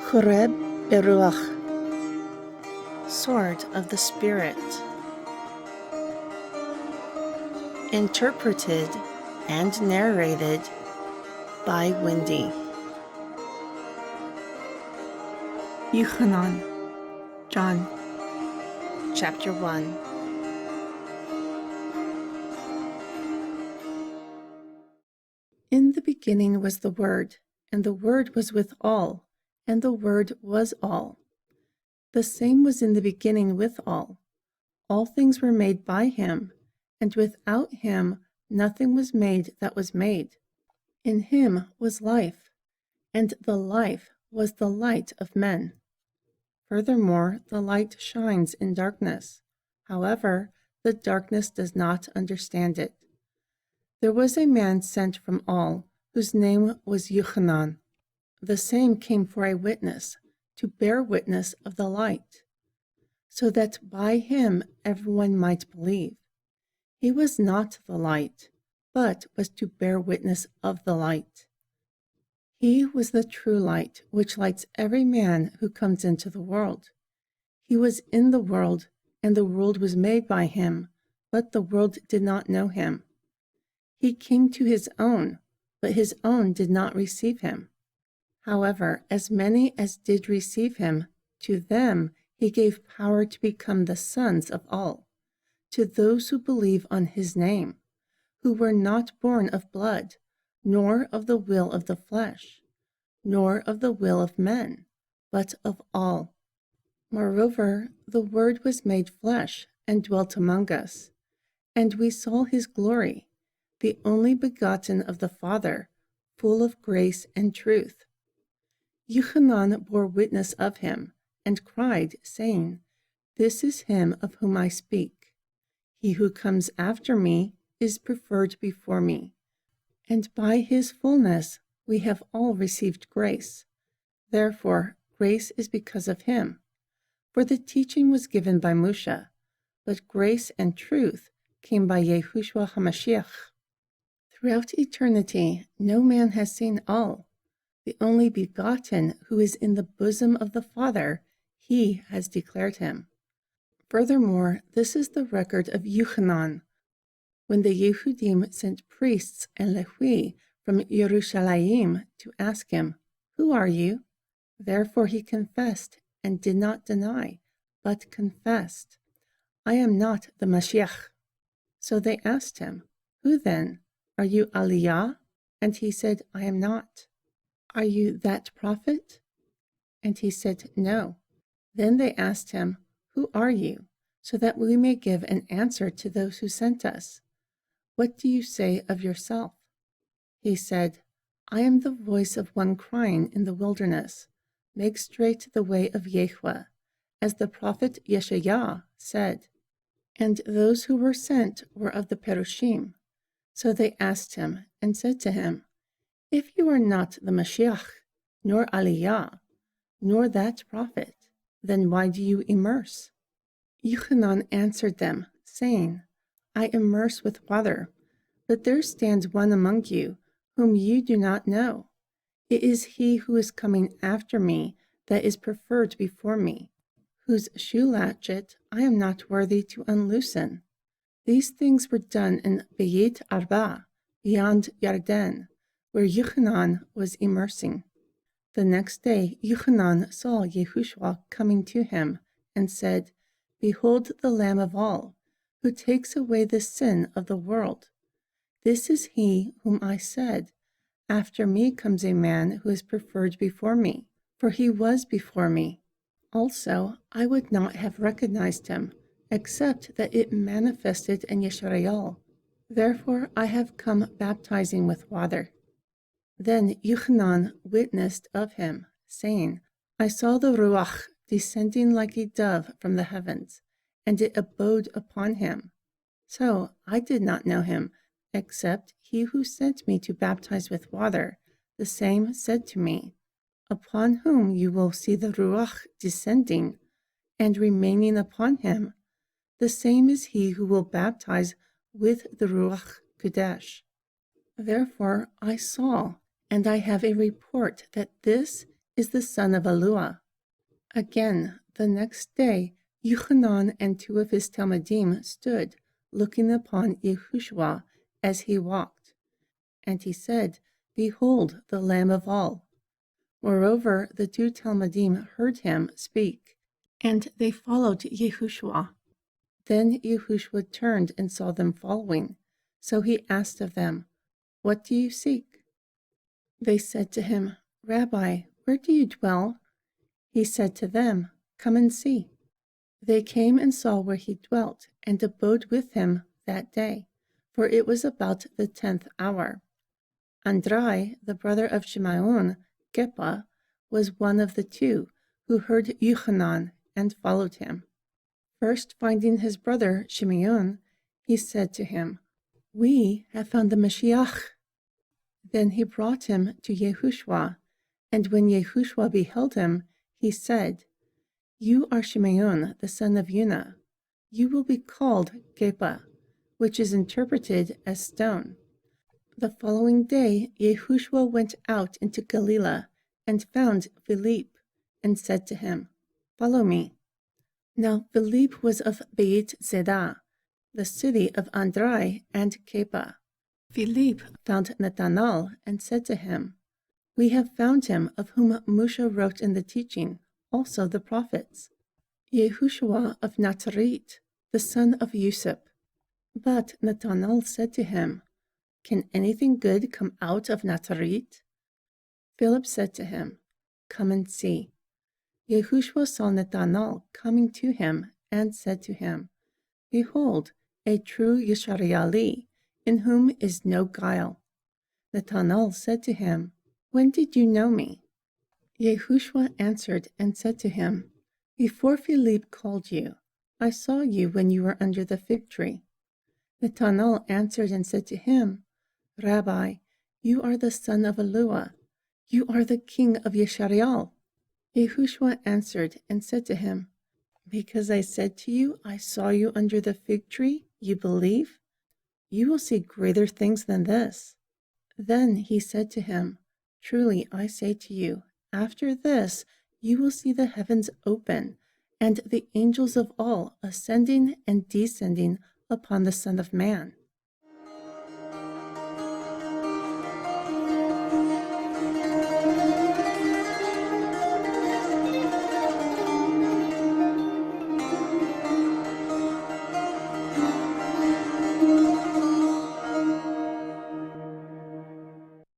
Choreb Beruach, Sword of the Spirit. Interpreted and narrated by Wendy. Yochanan, John, Chapter 1. In the beginning was the Word, and the Word was with all, and the Word was all. The same was in the beginning with all. All things were made by him, and without him nothing was made that was made. In him was life, and the life was the light of men. Furthermore, the light shines in darkness. However, the darkness does not understand it. There was a man sent from all, whose name was Yochanan. The same came for a witness, to bear witness of the light, so that by him everyone might believe. He was not the light, but was to bear witness of the light. He was the true light, which lights every man who comes into the world. He was in the world, and the world was made by him, but the world did not know him. He came to his own, but his own did not receive him. However, as many as did receive him, to them he gave power to become the sons of all, to those who believe on his name, who were not born of blood, nor of the will of the flesh, nor of the will of men, but of all. Moreover, the Word was made flesh and dwelt among us, and we saw his glory, the only begotten of the Father, full of grace and truth. Yochanan bore witness of him, and cried, saying, "This is him of whom I speak. He who comes after me is preferred before me, and by his fullness we have all received grace. Therefore, grace is because of him. For the teaching was given by Moshe, but grace and truth came by Yahushua HaMashiach. Throughout eternity, no man has seen all. The only begotten who is in the bosom of the Father, he has declared him." Furthermore, this is the record of Yochanan. When the Yehudim sent priests and Lewi from Yerushalayim to ask him, "Who are you?" Therefore he confessed and did not deny, but confessed, "I am not the Mashiach." So they asked him, "Who then? Are you Aliyah?" And he said, "I am not." "Are you that prophet?" And he said, "No." Then they asked him, "Who are you? So that we may give an answer to those who sent us. What do you say of yourself?" He said, "I am the voice of one crying in the wilderness, 'Make straight the way of Yahweh,' as the prophet Yeshayah said." And those who were sent were of the Perushim. So they asked him and said to him, "If you are not the Mashiach, nor Aliyah, nor that prophet, then why do you immerse?" Yochanan answered them, saying, "I immerse with water, but there stands one among you whom you do not know. It is he who is coming after me that is preferred before me, whose shoe latchet I am not worthy to unloosen." These things were done in Beit Arba, beyond Yarden, where Yochanan was immersing. The next day Yochanan saw Yahushua coming to him, and said, "Behold the Lamb of all, who takes away the sin of the world. This is he whom I said, 'After me comes a man who is preferred before me,' for he was before me. Also, I would not have recognized him, except that it manifested in Yisrael. Therefore I have come baptizing with water." Then Yochanan witnessed of him, saying, "I saw the Ruach descending like a dove from the heavens, and it abode upon him. So I did not know him, except he who sent me to baptize with water. The same said to me, 'Upon whom you will see the Ruach descending and remaining upon him, the same is he who will baptize with the Ruach Kodesh.' Therefore I saw, and I have a report that this is the son of Elua. Again, the next day, Yochanan and 2 of his Talmidim stood, looking upon Yehoshua as he walked. And he said, Behold, the Lamb of all. Moreover, the 2 Talmidim heard him speak, and they followed Yehoshua. Then Yehoshua turned and saw them following. So he asked of them, What do you seek? They said to him, Rabbi, where do you dwell? He said to them, Come and see. They came and saw where he dwelt, and abode with him that day, for it was about the 10th hour. Andrai, the brother of Shimeon, Gepa, was one of the 2 who heard Yochanan and followed him. First finding his brother Shimeon, he said to him, We have found the Mashiach. Then he brought him to Yehoshua, and when Yehoshua beheld him, he said, You are Shimeon, the son of Yuna. You will be called Gepa, which is interpreted as stone. The following day, Yehoshua went out into Galilee and found Philip, and said to him, Follow me. Now Philip was of Beit Zedah, the city of Andrai and Gepa. Philip found Nathanael and said to him, We have found him of whom Moshe wrote in the teaching, also the prophets, Yehoshua of Nazareth, the son of Yusuf. But Nathanael said to him, Can anything good come out of Nazareth? Philip said to him, Come and see. Yehoshua saw Nathanael coming to him and said to him, Behold, a true Yisraeli, in whom is no guile. Nathanael said to him, When did you know me? Yehoshua answered and said to him, Before Philip called you, I saw you when you were under the fig tree. Nathanael answered and said to him, Rabbi, you are the son of Elua. You are the king of Yisrael. Yehoshua answered and said to him, Because I said to you, I saw you under the fig tree, you believe? You will see greater things than this. Then he said to him, Truly I say to you, after this you will see the heavens open, and the angels of all ascending and descending upon the Son of Man.